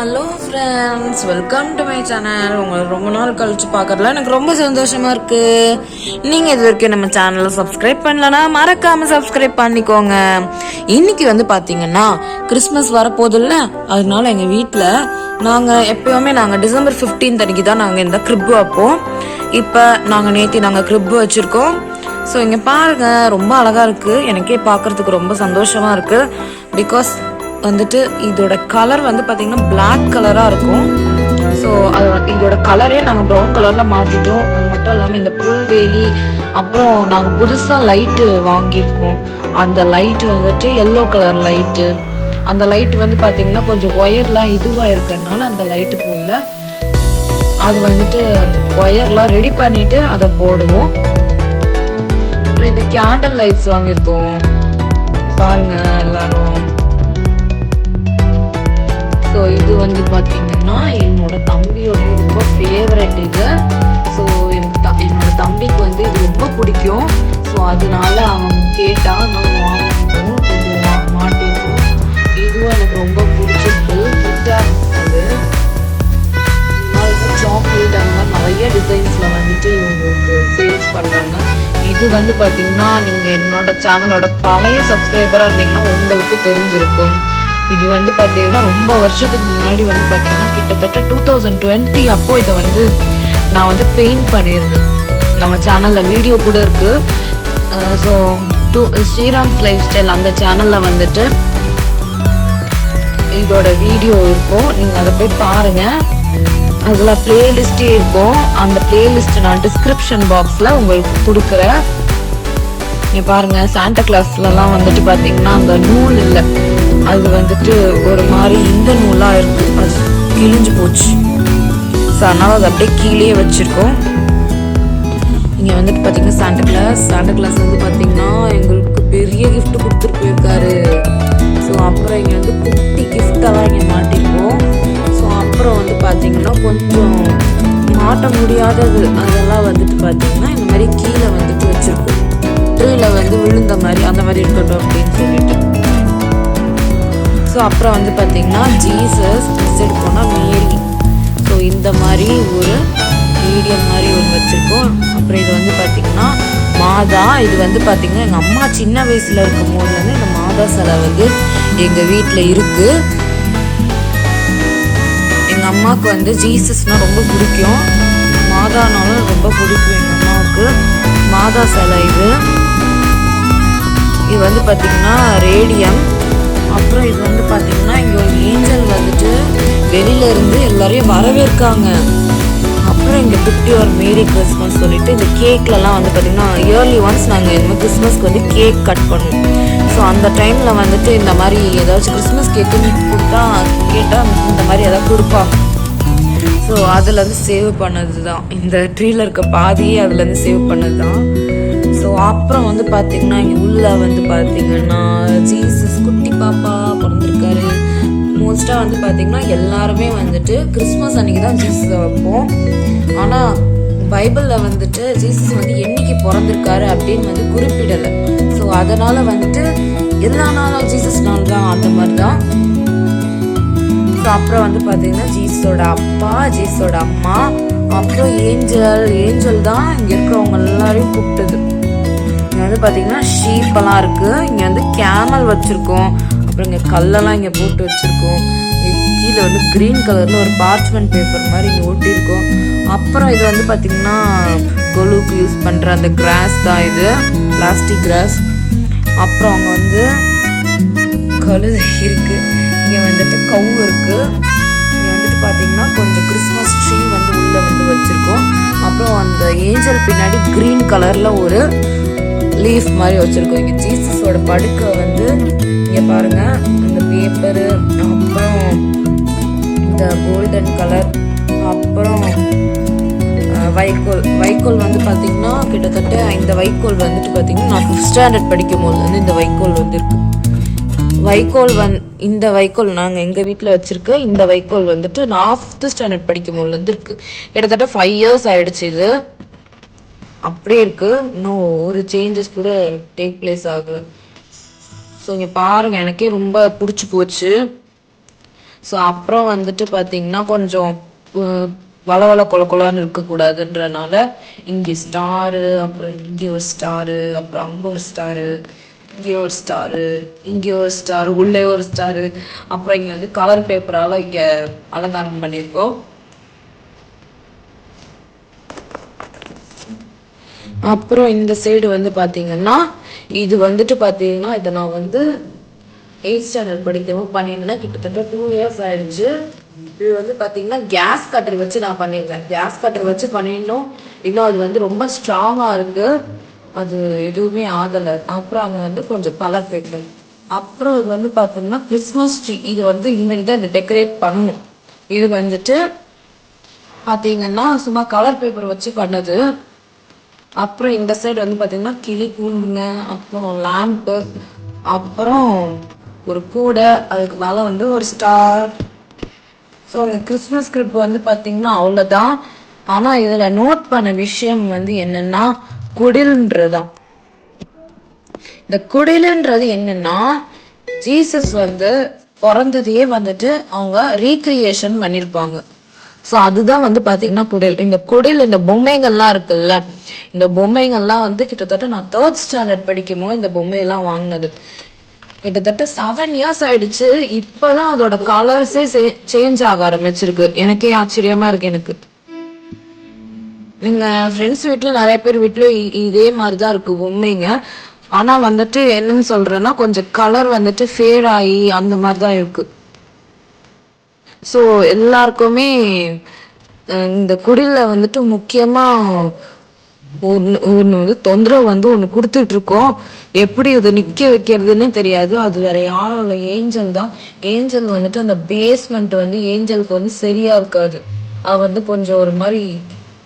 Hello friends, welcome to my channel. உங்களை ரொம்ப நாள் கழிச்சு பார்க்கறதுல எனக்கு ரொம்ப சந்தோஷமா இருக்கு. நீங்க இது வரைக்கும் நம்ம சேனலை சப்ஸ்கிரைப் பண்ணலன்னா மறக்காம சப்ஸ்கிரைப் பண்ணிக்கோங்க. இன்னைக்கு வந்து பாத்தீங்கன்னா கிறிஸ்மஸ் வரப்போதில்ல, அதனால எங்க வீட்டில் எப்பயுமே நாங்கள் டிசம்பர் 15 அன்னைக்கு தான் நாங்கள் இந்த கிரிப் வைப்போம். இப்போ நாங்கள் கிரிப் வச்சிருக்கோம். ஸோ இங்கே பாருங்க, ரொம்ப அழகா இருக்கு. எனக்கே பார்க்கறதுக்கு ரொம்ப சந்தோஷமா இருக்கு. பிகாஸ் வந்துட்டு இதோட கலர் வந்து பார்த்தீங்கன்னா பிளாக் கலராக இருக்கும். ஸோ அது இதோட கலரே நாங்கள் ப்ரௌன் கலரில் மாற்றிட்டோம். அது மட்டும் இல்லாமல் இந்த புல்வெளி, அப்புறம் நாங்கள் புதுசாக லைட்டு வாங்கியிருக்கோம். அந்த லைட்டு வந்துட்டு எல்லோ கலர் லைட்டு. அந்த லைட்டு வந்து பார்த்தீங்கன்னா கொஞ்சம் ஒயர்லாம் இதுவாக இருக்கிறதுனால அந்த லைட்டு போடல. அது வந்துட்டு ஒயர்லாம் ரெடி பண்ணிட்டு அதை போடுவோம். அப்புறம் இந்த கேண்டல் லைட்ஸ் வாங்கியிருக்கோம். பாருங்க எல்லாரும். ஸோ இது வந்து பார்த்தீங்கன்னா என்னோட தம்பியோட ரொம்ப ஃபேவரட் இது. ஸோ என்னோட தம்பிக்கு வந்து இது ரொம்ப பிடிக்கும். ஸோ அதனால அவன் கேட்டால் நான் வாங்கிட்டோம், கொஞ்சம் மாட்டிருக்கோம். இதுவும் எனக்கு ரொம்ப பிடிச்சிருக்கு. அது சாக்லேட் அந்த மாதிரி நிறைய டிசைன்ஸில் வந்துட்டு உங்களுக்கு சேல்ஸ் பண்ணுறாங்க. இது வந்து பார்த்தீங்கன்னா நீங்கள் என்னோட சேனலோட பழைய சப்ஸ்கிரைபராக இருந்தீங்கன்னா உங்களுக்கு தெரிஞ்சிருக்கும். இது வந்து பார்த்தீங்கன்னா ரொம்ப வருஷத்துக்கு முன்னாடி வந்து பார்த்தீங்கன்னா கிட்டத்தட்ட 2020 அப்போ இதை வந்து நான் வந்து பெயிண்ட் பண்ணியிருந்தேன். நம்ம சேனலில் வீடியோ கூட இருக்கு. ஸோ ஸ்ரீராம்ஸ் லைஃப் ஸ்டைல் அந்த சேனலில் வந்துட்டு இதோட வீடியோ இருக்கும். நீங்கள் அதை போய் பாருங்கள். அதில் பிளேலிஸ்டே இருக்கும். அந்த பிளேலிஸ்ட் நான் டிஸ்கிரிப்ஷன் பாக்ஸில் உங்களுக்கு கொடுக்குறேன். நீங்கள் பாருங்கள், சாண்டா கிளாஸ்லலாம் வந்துட்டு பார்த்தீங்கன்னா அந்த நூல் இல்லை, அது வந்துட்டு ஒரு மாதிரி இந்த நூலாக இருக்குது, அது கிழிஞ்சு போச்சு. ஸோ அதனால் அது அப்படியே கீழே வச்சுருக்கோம். இங்கே வந்துட்டு பார்த்தீங்கன்னா சாண்டா கிளாஸ் வந்து பார்த்தீங்கன்னா எங்களுக்கு பெரிய கிஃப்ட் கொடுத்துட்டு போயிருக்காரு. ஸோ அப்புறம் இங்கே வந்து குட்டி கிஃப்டெல்லாம் இங்கே மாட்டிருக்கோம். ஸோ அப்புறம் வந்து பார்த்தீங்கன்னா கொஞ்சம் மாட்ட முடியாதது அதெல்லாம் வந்துட்டு பார்த்தீங்கன்னா இந்த மாதிரி கீழே வந்துட்டு வச்சுருக்கோம். ட்ரீல வந்து விழுந்த மாதிரி அந்த மாதிரி இருக்கட்டும் அப்படின்னு சொல்லிட்டு. ஸோ அப்புறம் வந்து பார்த்தீங்கன்னா ஜீசஸ் போனால் மேரி. ஸோ இந்த மாதிரி ஒரு மீடியம் மாதிரி ஒன்று வச்சுருக்கோம். அப்புறம் இது வந்து பார்த்தீங்கன்னா மாதா. இது வந்து பார்த்தீங்கன்னா எங்கள் அம்மா சின்ன வயசில் இருக்கும் போது வந்து இந்த மாதா சிலை வந்து எங்கள் வீட்டில் இருக்குது. எங்கள் அம்மாவுக்கு வந்து ஜீசஸ்னால் ரொம்ப பிடிக்கும், மாதானாலும் ரொம்ப பிடிக்கும் எங்கள் அம்மாவுக்கு. மாதா சிலை இது வந்து பார்த்தீங்கன்னா ரேடியம். அப்புறம் இது வந்து பார்த்தீங்கன்னா இங்கே ஒரு ஏஞ்சல் வந்துட்டு வெளியில இருந்து எல்லாரையும் வரவேற்காங்க. அப்புறம் இங்கே 51 மேரி கிறிஸ்மஸ் சொல்லிட்டு இந்த கேக்லலாம் வந்து பார்த்தீங்கன்னா இயர்லி ஒன்ஸ் நாங்கள் இந்த மாதிரி கிறிஸ்மஸ்க்கு வந்து கேக் கட் பண்ணுவோம். ஸோ அந்த டைமில் வந்துட்டு இந்த மாதிரி ஏதாச்சும் கிறிஸ்மஸ் கேக்குன்னு கேட்டால் இந்த மாதிரி ஏதாவது கொடுப்பாங்க. ஸோ அதுலேருந்து சேவ் பண்ணது தான் இந்த ட்ரீல இருக்க பாதியே அதுலேருந்து சேவ் பண்ணது தான். ஸோ அப்புறம் வந்து பார்த்தீங்கன்னா இங்கே உள்ள வந்து பார்த்தீங்கன்னா ஜீசஸ் குட்டி பாப்பா பிறந்திருக்காரு. மோஸ்ட்டாக வந்து பார்த்தீங்கன்னா எல்லாருமே வந்துட்டு கிறிஸ்மஸ் அன்னைக்கு தான் ஜீசஸ் வைப்போம். ஆனால் பைபிளில் வந்துட்டு ஜீசஸ் வந்து என்னைக்கு பிறந்திருக்காரு அப்படின்னு வந்து குறிப்பிடலை. ஸோ அதனால் வந்துட்டு எல்லா நாளும் ஜீசஸ் நாள் தான் அந்த மாதிரி தான். ஸோ அப்புறம் வந்து பார்த்தீங்கன்னா ஜீசஸோட அப்பா, ஜீசஸோட அம்மா, அப்புறம் ஏஞ்சல் தான் இங்கே இருக்கிறவங்க எல்லாரையும் கூப்பிட்டது. இங்கே வந்து பார்த்தீங்கன்னா ஷீப்பெல்லாம் இருக்குது. இங்கே வந்து கேமல் வச்சுருக்கோம். அப்புறம் இங்கே கல்லெல்லாம் இங்கே போட்டு வச்சுருக்கோம். கீழே வந்து க்ரீன் கலரில் ஒரு பார்ச்மெண்ட் பேப்பர் மாதிரி இங்கே ஒட்டியிருக்கோம். அப்புறம் இது வந்து பார்த்திங்கன்னா கொலுக்கு யூஸ் பண்ணுற அந்த கிராஸ் தான், இது பிளாஸ்டிக் கிராஸ். அப்புறம் அங்கே வந்து கழுதை இருக்குது. இங்கே வந்துட்டு கவு இருக்குது. இங்கே வந்துட்டு பார்த்தீங்கன்னா கொஞ்சம் கிறிஸ்மஸ் ட்ரீ வந்து உள்ளே வந்து வச்சுருக்கோம். அப்புறம் அந்த ஏஞ்சல் பின்னாடி க்ரீன் கலரில் ஒரு லீஃப் மாதிரி வச்சுருக்கோம். இங்கே ஜீசஸோட படுக்கை வந்து இங்கே பாருங்கள், இந்த பேப்பரு, அப்புறம் இந்த கோல்டன் கலர், அப்புறம் வைக்கோல் வந்து பார்த்தீங்கன்னா கிட்டத்தட்ட இந்த வைக்கோல் வந்துட்டு பார்த்தீங்கன்னா நான் 5th ஸ்டாண்டர்ட் படிக்கும் போது வந்து இந்த வைக்கோல் வந்து இருக்கு. இந்த வைக்கோல் நாங்கள் எங்கள் வீட்டில் வச்சுருக்க இந்த வைக்கோல் வந்துட்டு நான் 5th ஸ்டாண்டர்ட் படிக்கும் போது வந்து இருக்கு. கிட்டத்தட்ட 5 years ஆயிடுச்சு. இது அப்படியே இருக்கு, இன்னும் ஒரு சேஞ்சஸ் கூட டேக் பிளேஸ் ஆகுது. ஸோ இங்கே பாருங்கள், எனக்கே ரொம்ப பிடிச்சி போச்சு. ஸோ அப்புறம் வந்துட்டு பார்த்தீங்கன்னா கொஞ்சம் வளவள கொலன்னு இருக்கக்கூடாதுன்றனால இங்கே ஸ்டாரு, அப்புறம் இங்கே ஒரு ஸ்டாரு, அப்புறம் அங்கே ஒரு ஸ்டாரு, இங்கே ஒரு ஸ்டாரு, இங்கே ஒரு ஸ்டாரு, உள்ளே ஒரு ஸ்டாரு, அப்புறம் இங்கே வந்து கலர் பேப்பரால் இங்கே அலங்காரம் பண்ணியிருக்கோம். அப்புறம் இந்த சைடு வந்து பார்த்தீங்கன்னா இது வந்துட்டு பார்த்தீங்கன்னா இதை நான் வந்து 8th ஸ்டாண்டர்ட் படிக்கவும் பண்ணியிருந்தேன். கிட்டத்தட்ட 2 years ஆயிடுச்சு. இது வந்து பார்த்தீங்கன்னா கேஸ் கட்டர் வச்சு நான் பண்ணியிருக்கேன். கேஸ் கட்டர் வச்சு பண்ணிடணும். இன்னும் அது வந்து ரொம்ப ஸ்ட்ராங்காக இருக்குது. அது எதுவுமே ஆகலை. அப்புறம் அங்கே வந்து கொஞ்சம் கலர் பேப்பர். அப்புறம் இது வந்து பார்த்தீங்கன்னா கிறிஸ்மஸ் ட்ரீ. இது வந்து இனிமேல் தான் இந்த டெக்கரேட் பண்ணணும். இது வந்துட்டு பார்த்தீங்கன்னா சும்மா கலர் பேப்பர் வச்சு பண்ணது. அப்புறம் இந்த சைடு வந்து பார்த்தீங்கன்னா கிளி கூண்டுங்க, அப்புறம் லேம்பு, அப்புறம் ஒரு கூடை, அதுக்கு மேலே வந்து ஒரு ஸ்டார். ஸோ இந்த கிறிஸ்மஸ் ஸ்கிரிப்ட் வந்து பார்த்தீங்கன்னா அவ்வளோதான். ஆனால் இதில் நோட் பண்ண விஷயம் வந்து என்னென்னா குடில்ன்றதான். இந்த குடிலுன்றது என்னென்னா ஜீசஸ் வந்து பிறந்ததையே வந்துட்டு அவங்க ரீக்ரியேஷன் பண்ணியிருப்பாங்க. ஸோ அதுதான் வந்து பார்த்தீங்கன்னா குடில். இந்த குடில் இந்த பொம்மைகள்லாம் இருக்குல்ல, இந்த பொம்மைகள்லாம் வந்து கிட்டத்தட்ட நான் 3rd ஸ்டாண்டர்ட் படிக்கும்போது இந்த பொம்மையெல்லாம் வாங்கினது. கிட்டத்தட்ட 7 years ஆயிடுச்சு. இப்பதான் அதோட கலர்ஸே சேஞ்ச் ஆக ஆரம்பிச்சிருக்கு. எனக்கே ஆச்சரியமா இருக்கு எனக்கு. எங்க ஃப்ரெண்ட்ஸ் வீட்டுல நிறைய பேர் வீட்டுல இதே மாதிரிதான் இருக்கு பொம்மைங்க. ஆனா வந்துட்டு என்னன்னு சொல்றேன்னா கொஞ்சம் கலர் வந்துட்டு ஃபேட் ஆகி அந்த மாதிரிதான் இருக்கு. ஸோ எல்லாருக்குமே இந்த குடில வந்துட்டு முக்கியமா ஒன்று வந்து தொந்தரவு வந்து ஒன்று கொடுத்துட்டு இருக்கோம். எப்படி அதை நிற்க வைக்கிறதுன்னு தெரியாது. அது வேற யாரும் இல்லை, ஏஞ்சல் தான். ஏஞ்சல் வந்துட்டு அந்த பேஸ்மெண்ட் வந்து ஏஞ்சலுக்கு வந்து சரியா இருக்காது. அது வந்து கொஞ்சம் ஒரு மாதிரி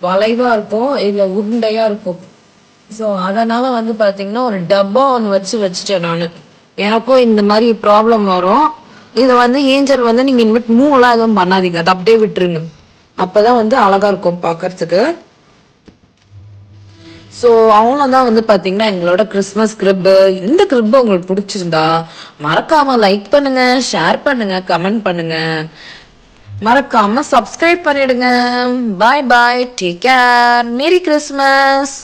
வளைவா இருக்கும், இல்லை உருண்டையா இருக்கும். ஸோ அதனால வந்து பார்த்தீங்கன்னா ஒரு டப்பா ஒன்று வச்சுட்டேன் நான். எனக்கும் இந்த மாதிரி ப்ராப்ளம் வரும். இதை வந்து ஏஞ்சல் வந்து நீங்கள் இனிமேட்டு மூவெல்லாம் எதுவும் பண்ணாதீங்க, அதை அப்படியே விட்டுருங்க. அப்போதான் வந்து அழகா இருக்கும் பார்க்கறதுக்கு. ஸோ அவ்வளோதான் வந்து பார்த்தீங்கன்னா எங்களோட கிறிஸ்மஸ் கிரிப். இந்த கிரிப் உங்களுக்கு பிடிச்சிருந்தா மறக்காம லைக் பண்ணுங்க, ஷேர் பண்ணுங்க, கமெண்ட் பண்ணுங்க, மறக்காம சப்ஸ்கிரைப் பண்ணிடுங்க. பாய் பாய், டேக் கேர், மேரி கிறிஸ்மஸ்.